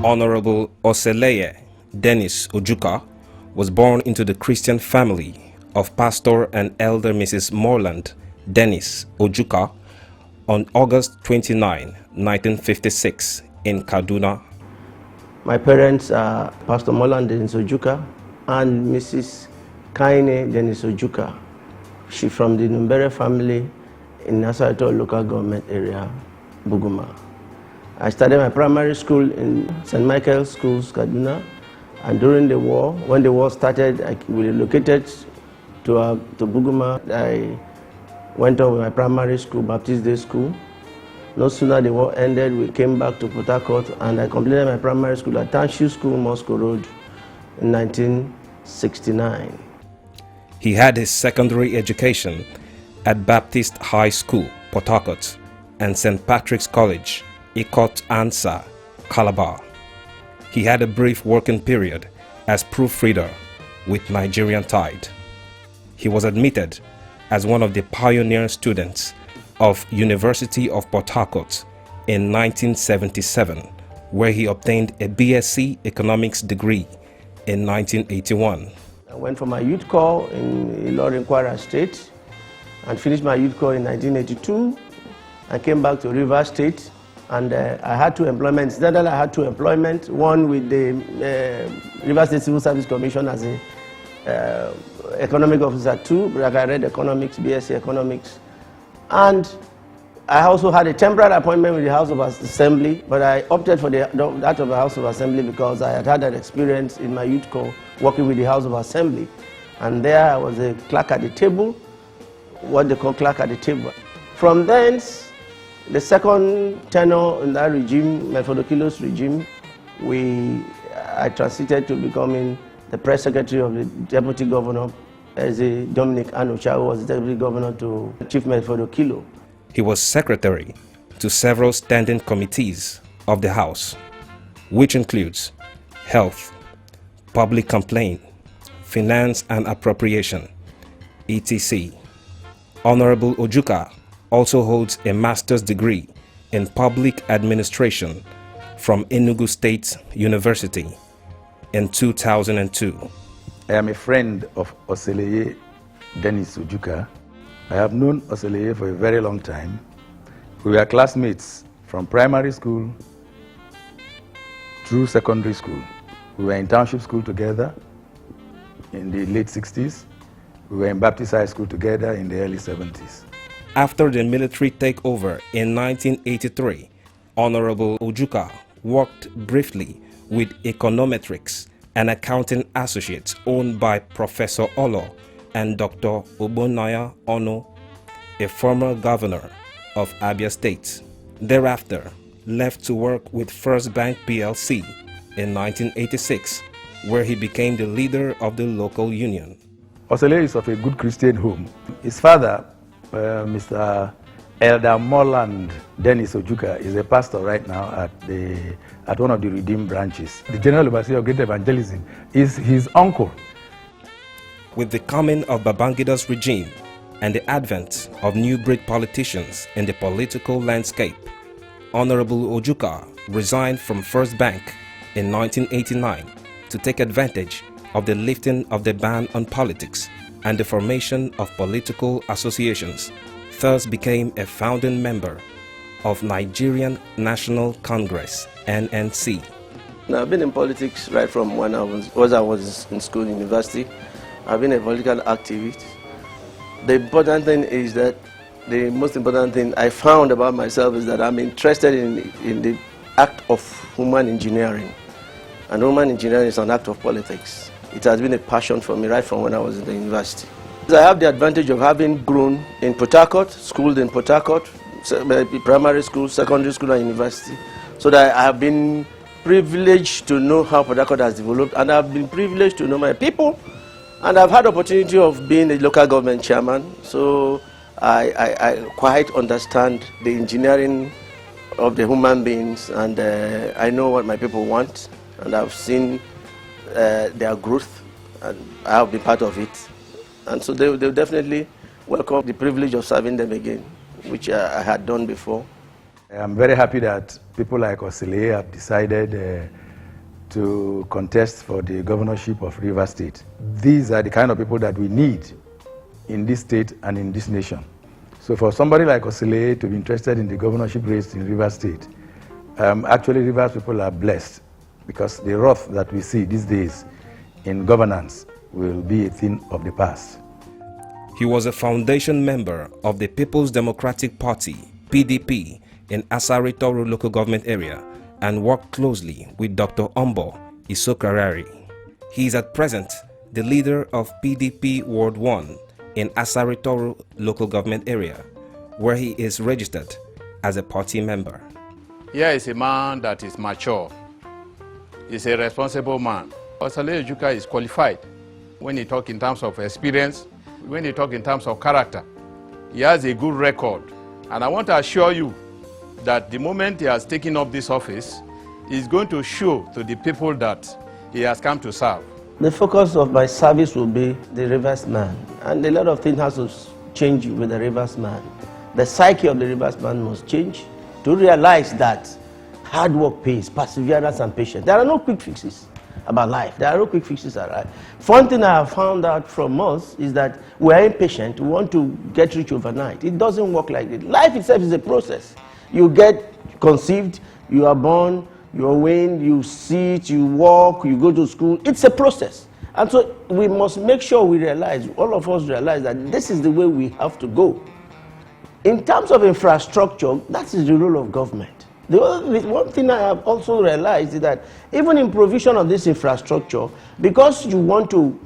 Honorable Oseleye Dennis Ojuka was born into the Christian family of Pastor and Elder Mrs. Morland Dennis Ojuka on August 29, 1956 in Kaduna. My parents are Pastor Morland Dennis Ojuka and Mrs. Kaine Dennis Ojuka. She's from the Numbere family in Nassau local government area, Buguma. I started my primary school in St. Michael's Schools, Kaduna, and during the war, when the war started, we relocated to Buguma. I went on with my primary school, Baptist Day School. No sooner the war ended, we came back to Port Harcourt, and I completed my primary school at Township School, Moscow Road, in 1969. He had his secondary education at Baptist High School, Port Harcourt, and St. Patrick's College, Ikot Ansa, Calabar. He had a brief working period as proofreader with Nigerian Tide. He was admitted as one of the pioneer students of University of Port Harcourt in 1977, where he obtained a BSc Economics degree in 1981. I went for my youth corps in Ilorin, Kwara State, and finished my youth corps in 1982. I came back to Rivers State, and I had 2 employments. Instead, I had 2 employments, one with the Rivers State Civil Service Commission as a economic officer too, but I read economics, BSc Economics. And I also had a temporary appointment with the House of Assembly, but I opted for that of the House of Assembly because I had that experience in my youth corps working with the House of Assembly. And there I was a clerk at the table, what they call clerk at the table. From thence, the second tenure in that regime, Methodokilus regime, I transited to becoming the press secretary of the deputy governor, as Dominic Anocha, who was the deputy governor to Chief Methodokilo. He was secretary to several standing committees of the House, which includes Health, Public Complaint, Finance and Appropriation, etc. Honorable Ojuka also holds a master's degree in public administration from Enugu State University in 2002. I am a friend of Oseleye Dennis Ojuka. I have known Oseleye for a very long time. We were classmates from primary school through secondary school. We were in township school together in the late 60s. We were in Baptist High School together in the early 70s. After the military takeover in 1983, Honorable Ojuka worked briefly with econometrics, an accounting associate owned by Professor Olo and Dr. Obonaya Ono, a former governor of Abia State. Thereafter, left to work with First Bank PLC in 1986, where he became the leader of the local union. Oseleye is of a good Christian home. His father, Mr. Elder Morland Dennis Ojuka, is a pastor right now at one of the Redeemed branches. The General Overseer of Great Evangelism is his uncle. With the coming of Babangida's regime and the advent of new breed politicians in the political landscape, Honorable Ojuka resigned from First Bank in 1989 to take advantage of the lifting of the ban on politics and the formation of political associations, thus became a founding member of Nigerian National Congress, NNC. Now, I've been in politics right from when I was in school, university. I've been a political activist. The important thing is that the most important thing I found about myself is that I'm interested in the act of human engineering. And human engineering is an act of politics. It has been a passion for me right from when I was in the university. I have the advantage of having grown in Port Harcourt, schooled in Port Harcourt, primary school, secondary school and university. So that I have been privileged to know how Port Harcourt has developed, and I've been privileged to know my people, and I've had the opportunity of being a local government chairman. So I quite understand the engineering of the human beings, and I know what my people want, and I've seen their growth, and I have been part of it. And so they'll definitely welcome the privilege of serving them again, which I had done before. I'm very happy that people like Oseleye have decided to contest for the governorship of Rivers State. These are the kind of people that we need in this state and in this nation. So for somebody like Oseleye to be interested in the governorship race in Rivers State, actually Rivers people are blessed, because the wrath that we see these days in governance will be a thing of the past. He was a foundation member of the People's Democratic Party, PDP, in Asari Toro local government area and worked closely with Dr. Hon Oseleye. He is at present the leader of PDP Ward 1 in Asari Toro local government area, where he is registered as a party member. Here is a man that is mature. He's a responsible man. Oseleye Ojuka is qualified when he talks in terms of experience, when he talks in terms of character. He has a good record. And I want to assure you that the moment he has taken up this office, he's going to show to the people that he has come to serve. The focus of my service will be the Rivers man. And a lot of things has to change with the Rivers man. The psyche of the Rivers man must change to realize that hard work pays, perseverance and patience. There are no quick fixes about life. There are no quick fixes at life. One thing I have found out from us is that we are impatient. We want to get rich overnight. It doesn't work like that. Life itself is a process. You get conceived, you are born, you are weaned, you sit, you walk, you go to school. It's a process. And so we must make sure we realize, all of us realize that this is the way we have to go. In terms of infrastructure, that is the role of government. The one thing I have also realized is that even in provision of this infrastructure, because you want to,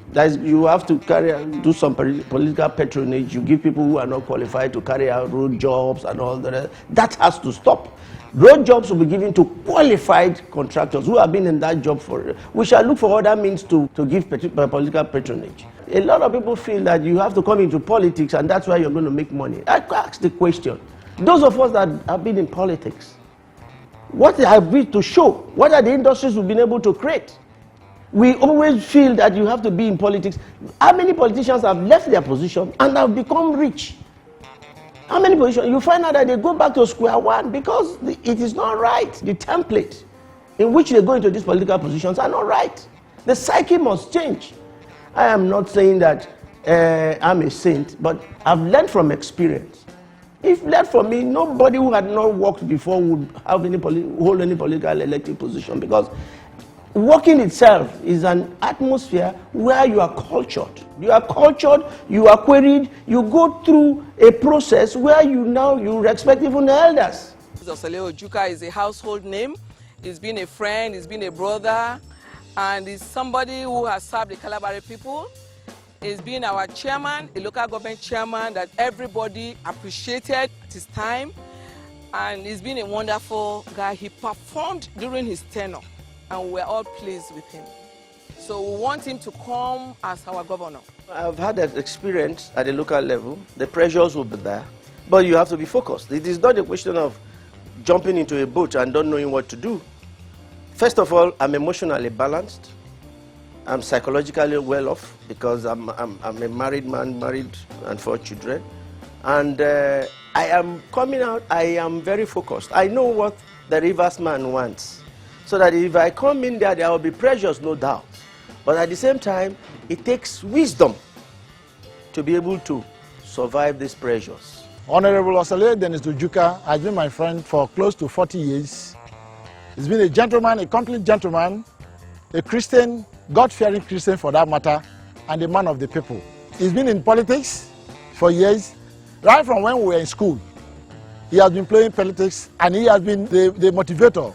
you have to do some political patronage, you give people who are not qualified to carry out road jobs and all that. That has to stop. Road jobs will be given to qualified contractors who have been in that job for. We shall look for other means to give political patronage. A lot of people feel that you have to come into politics and that's why you're going to make money. I ask the question, those of us that have been in politics, what have we to show? What are the industries we've been able to create? We always feel that you have to be in politics. How many politicians have left their position and have become rich? How many positions? You find out that they go back to square one because it is not right. The template in which they go into these political positions are not right. The psyche must change. I am not saying that I'm a saint, but I've learned from experience. If left for me, nobody who had not worked before would have hold any political elected position, because working itself is an atmosphere where you are cultured. You are cultured, you are queried, you go through a process where you respect even the elders. Oseleye Ojuka is a household name. He's been a friend, he's been a brother, and he's somebody who has served the Calabari people. He's been our chairman, a local government chairman that everybody appreciated at his time. And he's been a wonderful guy. He performed during his tenure, and we're all pleased with him. So we want him to come as our governor. I've had that experience at the local level. The pressures will be there, but you have to be focused. It is not a question of jumping into a boat and not knowing what to do. First of all, I'm emotionally balanced. I'm psychologically well off because I'm a married man, married and 4 children. And I am coming out, I am very focused. I know what the Rivers man wants. So that if I come in there, there will be pressures, no doubt. But at the same time, it takes wisdom to be able to survive these pressures. Honorable Oseleye Dennis Ojuka has been my friend for close to 40 years. He's been a gentleman, a complete gentleman, a Christian, God-fearing Christian for that matter, and a man of the people. He's been in politics for years, right from when we were in school. He has been playing politics, and he has been the motivator,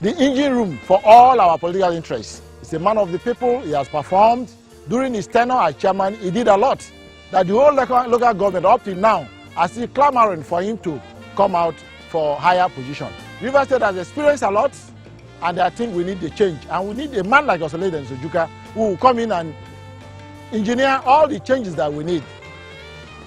the engine room for all our political interests. He's a man of the people. He has performed. During his tenure as chairman, he did a lot that the whole local government up to now are still clamoring for him to come out for higher position. Rivers State has experienced a lot, and I think we need a change. And we need a man like Oseleye Dennis Ojuka who will come in and engineer all the changes that we need.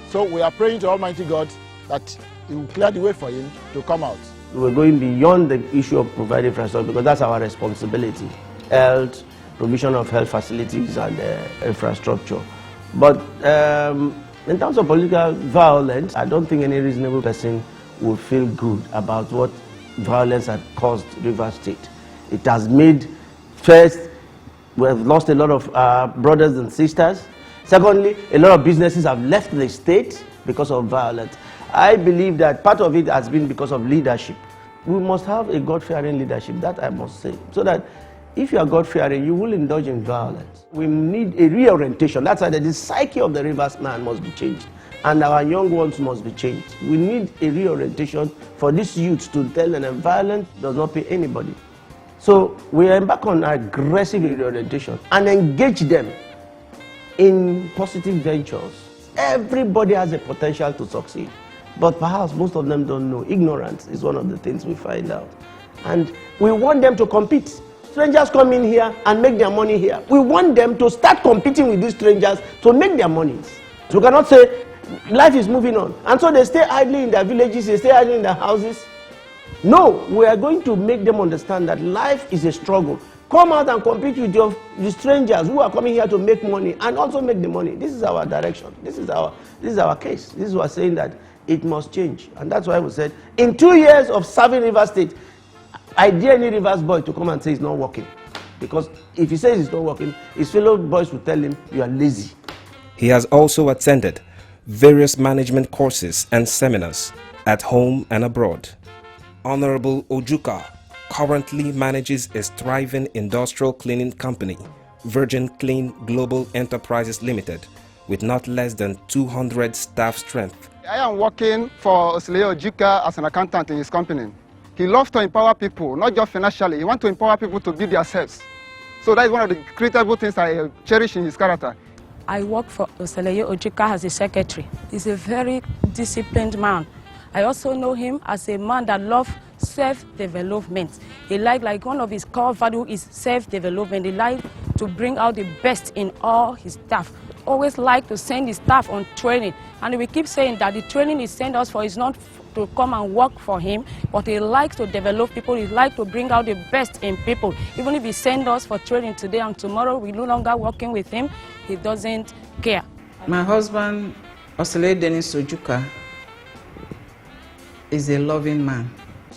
So we are praying to Almighty God that He will clear the way for him to come out. We're going beyond the issue of providing infrastructure because that's our responsibility. Health, provision of health facilities and infrastructure. But in terms of political violence, I don't think any reasonable person would feel good about what violence had caused Rivers State. It has made First, we have lost a lot of brothers and sisters. Secondly, a lot of businesses have left the state because of violence. I believe that part of it has been because of leadership. We must have a God-fearing leadership, that I must say, so that if you are God-fearing, you will indulge in violence. We need a reorientation. That's why the psyche of the Rivers man must be changed, and our young ones must be changed. We need a reorientation for these youths to tell them that violence does not pay anybody. So we embark on aggressive reorientation and engage them in positive ventures. Everybody has a potential to succeed, but perhaps most of them don't know. Ignorance is one of the things we find out. And we want them to compete. Strangers come in here and make their money here. We want them to start competing with these strangers to make their money. So we cannot say life is moving on, and so they stay idly in their villages, they stay idly in their houses. No, we are going to make them understand that life is a struggle. Come out and compete with the strangers who are coming here to make money and also make the money. This is our direction. This is our case. This is what we're saying, that it must change. And that's why we said, in 2 years of serving Rivers State, I dare any Rivers boy to come and say it's not working. Because if he says it's not working, his fellow boys will tell him, you are lazy. He has also attended various management courses and seminars at home and abroad. Honorable Ojuka currently manages a thriving industrial cleaning company, Virgin Clean Global Enterprises Limited, with not less than 200 staff strength. I am working for Oseleye Ojuka as an accountant in his company. He loves to empower people, not just financially. He wants to empower people to build themselves. So that is one of the critical things I cherish in his character. I work for Oseleye Ojuka as a secretary. He's a very disciplined man. I also know him as a man that loves self-development. He like one of his core values is self-development. He likes to bring out the best in all his staff. Always like to send his staff on training. And we keep saying that the training he sent us for is not to come and work for him, but he likes to develop people. He likes to bring out the best in people. Even if he sends us for training today and tomorrow we're no longer working with him, he doesn't care. My husband, Oseleye Dennis Ojuka, is a loving man.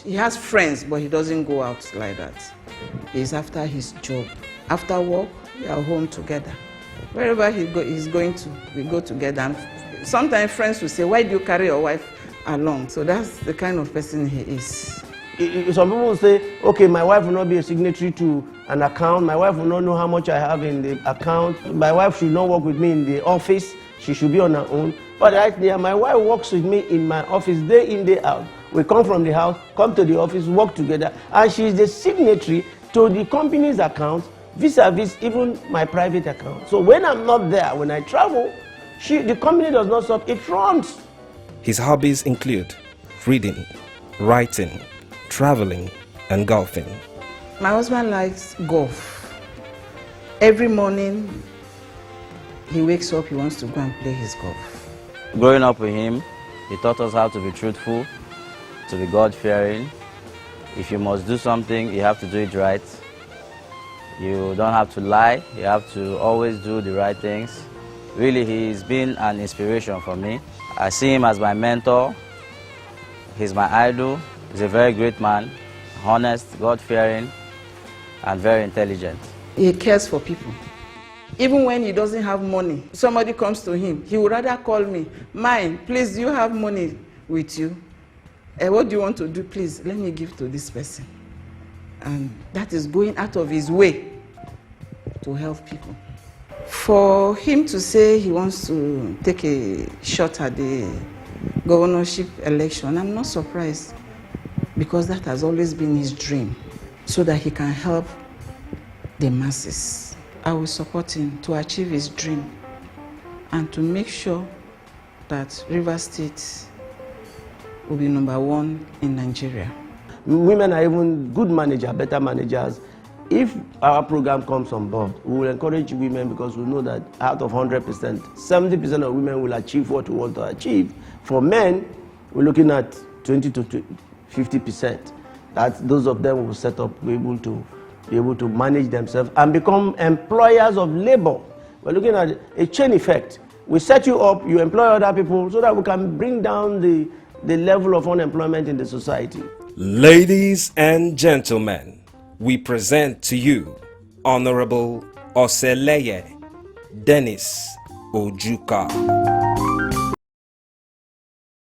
He has friends, but he doesn't go out like that. He's after his job. After work, we are home together. Wherever he's going to, we go together. And sometimes friends will say, why do you carry your wife along? So that's the kind of person he is. Some people will say, okay, my wife will not be a signatory to an account. My wife will not know how much I have in the account. My wife should not work with me in the office. She should be on her own. But right there, my wife works with me in my office day in, day out. We come from the house, come to the office, work together. And she is the signatory to the company's account, vis-a-vis even my private account. So when I'm not there, when I travel, the company does not stop, it runs. His hobbies include reading, writing, traveling, and golfing. My husband likes golf. Every morning, he wakes up, he wants to go and play his golf. Growing up with him, he taught us how to be truthful, to be God-fearing. If you must do something, you have to do it right. You don't have to lie, you have to always do the right things. Really, he's been an inspiration for me. I see him as my mentor. He's my idol. He's a very great man, honest, God-fearing, and very intelligent. He cares for people. Even when he doesn't have money, somebody comes to him, he would rather call me, "Mine, please, do you have money with you? What do you want to do? Please, let me give to this person." And that is going out of his way to help people. For him to say he wants to take a shot at the governorship election, I'm not surprised, because that has always been his dream, so that he can help the masses. I will support him to achieve his dream and to make sure that Rivers State will be #1 in Nigeria. Women are even good managers, better managers. If our program comes on board, we will encourage women, because we know that out of 100%, 70% of women will achieve what we want to achieve. For men, we're looking at 20 to 50%. That those of them will set up, be able to manage themselves and become employers of labor. We're looking at a chain effect. We set you up, you employ other people, so that we can bring down the level of unemployment in the society. Ladies and gentlemen, we present to you Honorable Oseleye Dennis Ojuka.